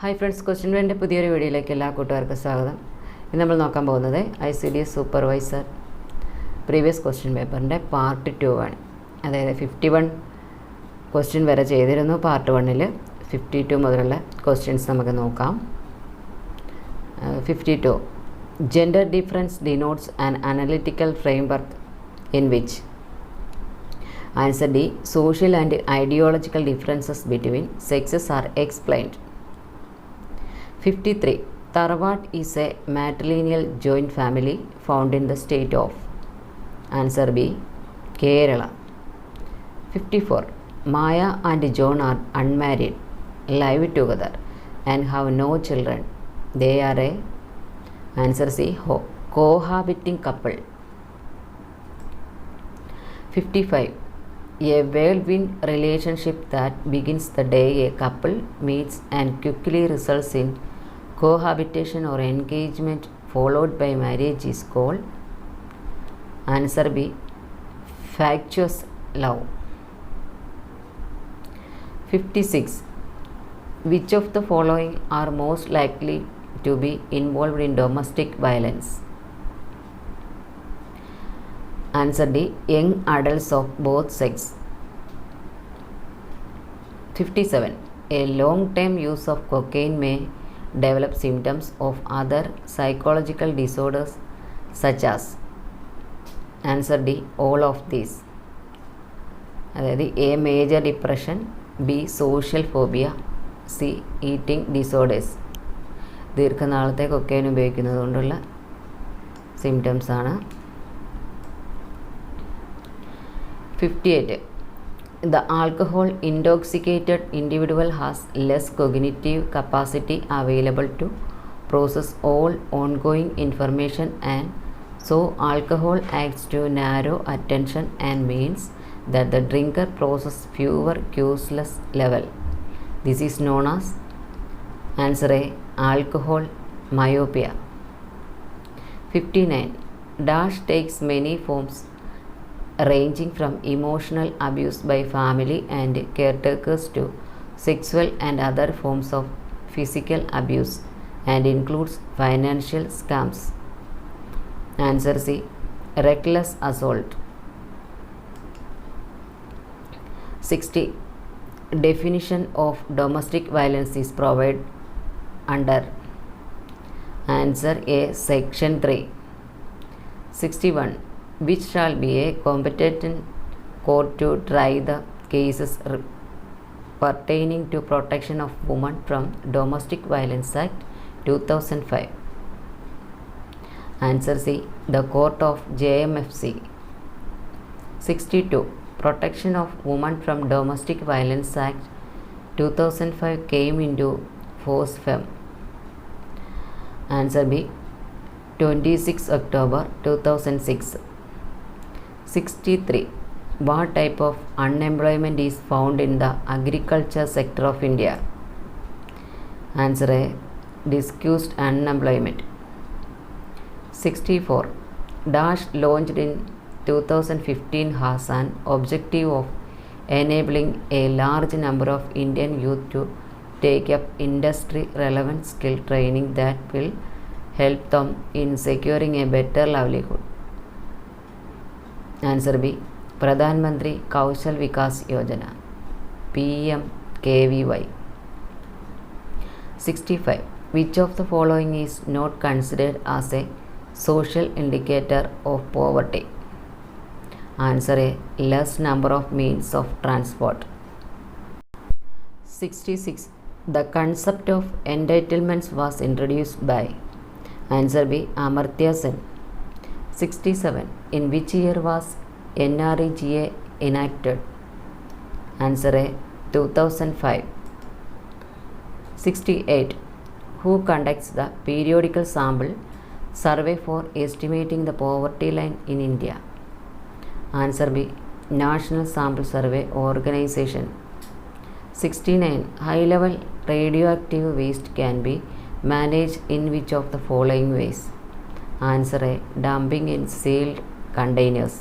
Hi friends, question ബാങ്കിൻ്റെ പുതിയൊരു വീഡിയോയിലേക്ക് എല്ലാ കൂട്ടുകാർക്കും സ്വാഗതം. ഇന്ന് നമ്മൾ നോക്കാൻ പോകുന്നത് ICDS സൂപ്പർവൈസർ പ്രീവിയസ് ക്വസ്റ്റ്യൻ പേപ്പറിൻ്റെ പാർട്ട് 2 ആണ്. അതായത് 51 ക്വസ്റ്റ്യൻ വരെ ചെയ്തിരുന്നു. പാർട്ട് 1-ൽ 52 മുതലുള്ള ക്വസ്റ്റ്യൻസ് നമുക്ക് നോക്കാം. 52 gender difference denotes an analytical framework in which. Answer D. Social and ideological differences between sexes are explained. 53 Tharwad is a matrilineal joint family found in the state of. Answer B. Kerala. 54 Maya and John are unmarried, live together and have no children. They are a. Answer C. Cohabiting couple. 55 A whirlwind relationship that begins the day a couple meets and quickly results in cohabitation or engagement followed by marriage is called. Answer B. Factious love. 56 Which of the following are most likely to be involved in domestic violence? Answer D. Young adults of both sex. 57 A long-term use of cocaine may develop symptoms of other psychological disorders such as. Answer D. All of these. അതായത് A. Major depression, B. Social phobia, C. Eating disorders. ദീർഘനാളത്തെ cocaine ഉപയോഗിക്കുന്നത് കൊണ്ടുള്ള symptoms ആണ്. 58 The alcohol intoxicated individual has less cognitive capacity available to process all ongoing information, and so alcohol acts to narrow attention and means that the drinker processes fewer cueless level. This is known as. Answer A. Alcohol myopia. 59 Dash takes many forms ranging from emotional abuse by family and caretakers to sexual and other forms of physical abuse and includes financial scams. Answer C. Reckless assault. 60 Definition of domestic violence is provided under. Answer A. Section 3. 61 Which shall be a competent court to try the cases pertaining to protection of women from Domestic Violence Act 2005. Answer C. The Court of JMFC. 62 Protection of Women from Domestic Violence Act 2005 came into force Feb. Answer B. 26 October 2006. 63 What type of unemployment is found in the agriculture sector of India? Answer A. Disguised unemployment. 64 Dash launched in 2015 has an objective of enabling a large number of Indian youth to take up industry relevant skill training that will help them in securing a better livelihood. Answer B. Pradhan Mantri Kaushal Vikas Yojana PMKVY. 65 Which of the following is not considered as a social indicator of poverty? Answer A. Less number of means of transport. 66 The concept of entitlements was introduced by. Answer B. Amartya Sen. 67 In which year was NREGA enacted? Answer A. 2005. 68 Who conducts the periodical sample survey for estimating the poverty line in India? Answer B. National Sample Survey Organization. 69 High level radioactive waste can be managed in which of the following ways? Answer A. Dumping in sealed containers.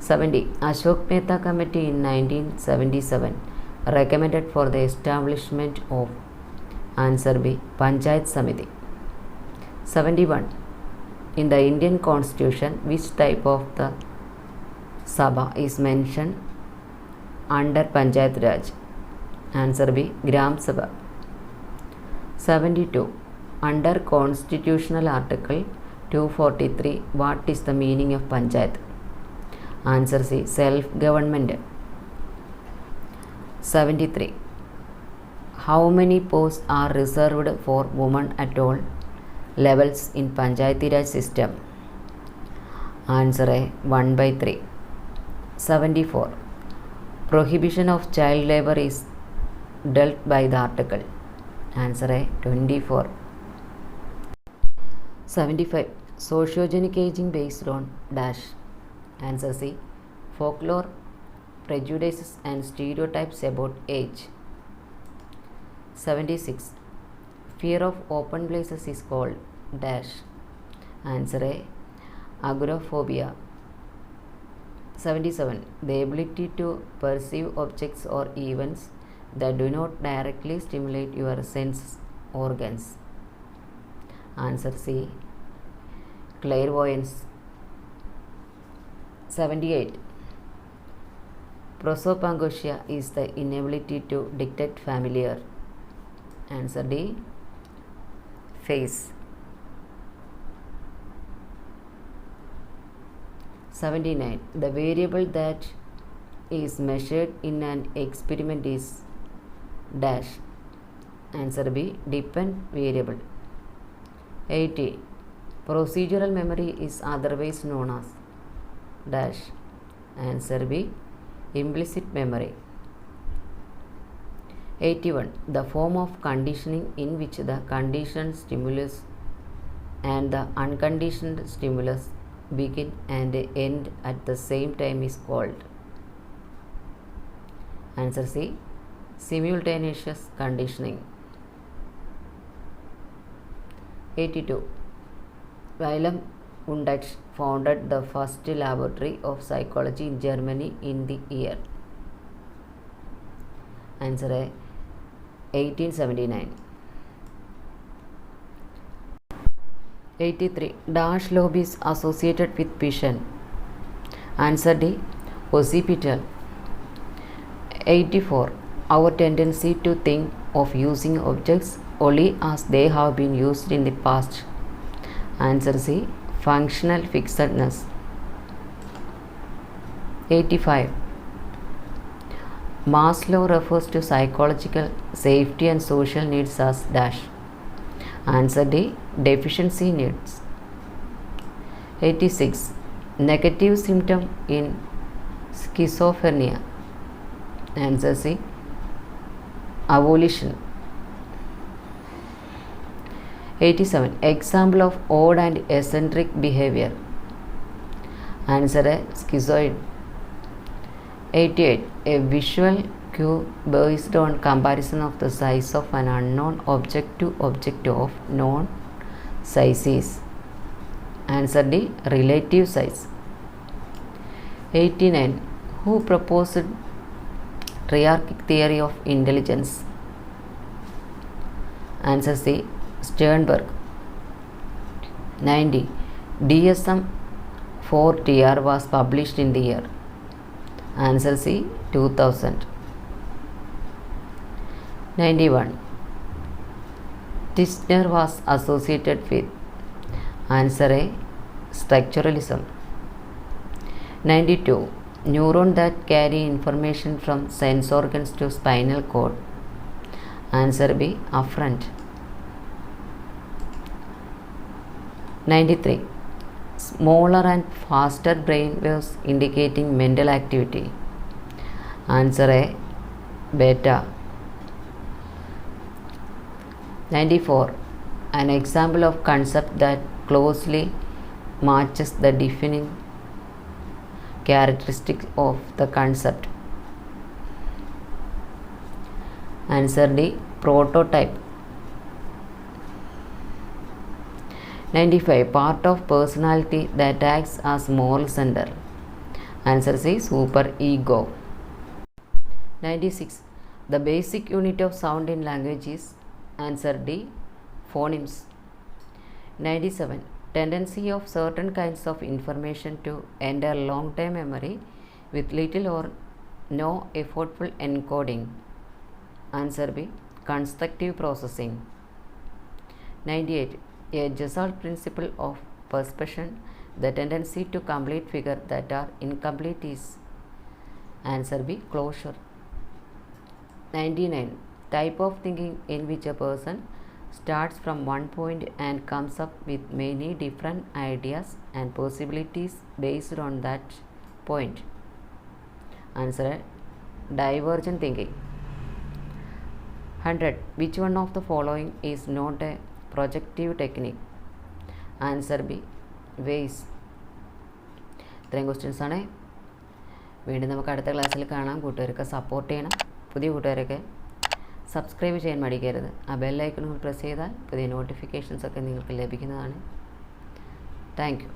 70 Ashok Mehta Committee in 1977 recommended for the establishment of Answer B. Panchayat Samiti. 71. In the Indian Constitution, which type of the Sabha is mentioned under Panchayat Raj? Answer B. Gram Sabha. 72. Under Constitutional Article 243, what is the meaning of Panchayat? Answer C. Self-government. 73. How many posts are reserved for women at all levels in Panchayati Raj system? Answer A. 1/3. 74. Prohibition of child labor is dealt by the article. Answer A. 24. 75. Sociogenic aging based on dash. Answer C. Folklore, prejudices and stereotypes about age. 76. Fear of open places is called dash. Answer A. Agoraphobia. 77. The ability to perceive objects or events that do not directly stimulate your sense organs. Answer C. Clairvoyance. 78. Prosopagnosia is the inability to detect familiar. Answer D. Face. 79. The variable that is measured in an experiment is dash. Answer B. Dependent variable. 80. Procedural memory is otherwise known as dash. Answer B. Implicit memory. 81. The form of conditioning in which the conditioned stimulus and the unconditioned stimulus begin and end at the same time is called. Answer C. Simultaneous conditioning. 82. Wilhelm Wundt founded the first laboratory of psychology in Germany in the year. Answer A. 1879. 83. Dash lobe is associated with vision. Answer D. Occipital. 84. Our tendency to think of using objects only as they have been used in the past. Answer C. Functional fixedness. 85. Maslow refers to psychological safety and social needs as dash. Answer D. Deficiency needs. 86. Negative symptom in schizophrenia. Answer C. Avolition. 87. Example of odd and eccentric behavior. Answer A. Schizoid. 88. A visual cue based on comparison of the size of an unknown object to object of known size is. Answer D. Relative size. 89. Who proposed triarchic theory of intelligence? Answer C. Sternberg. 90. DSM 4TR was published in the year. Answer C. 2000. 91. Tishner was associated with. Answer A. Structuralism. 92. Neuron that carry information from sense organs to spinal cord. Answer B. Afferent. 93. Smaller and faster brain waves indicating mental activity. Answer A. Beta. 94. An example of concept that closely matches the defining characteristics of the concept. Answer D. Prototype. 95. Part of personality that acts as moral center. Answer C. Super ego. 96. The basic unit of sound in language is. Answer D. Phonemes. 97. Tendency of certain kinds of information to enter long-term memory with little or no effortful encoding. Answer B. Constructive processing. 98. A Gesell principle of perception, the tendency to complete figures that are incomplete is. Answer B. Closure. 99. Type of thinking in which a person starts from one point and comes up with many different ideas and possibilities based on that point. Answer A. Divergent thinking. 100. Which one of the following is not a projective technique? Answer B. Ways. ഇത്രയും questions ആണ്. വീണ്ടും നമുക്ക് അടുത്ത ക്ലാസ്സിൽ കാണാം. കൂട്ടുകാരൊക്കെ support ചെയ്യണം. പുതിയ കൂട്ടുകാരൊക്കെ സബ്സ്ക്രൈബ് ചെയ്യാൻ മടിക്കരുത്. ആ ബെൽ ഐക്കൺ പ്രസ് ചെയ്താൽ പുതിയ നോട്ടിഫിക്കേഷൻസൊക്കെ നിങ്ങൾക്ക് ലഭിക്കുന്നതാണ്. Thank you.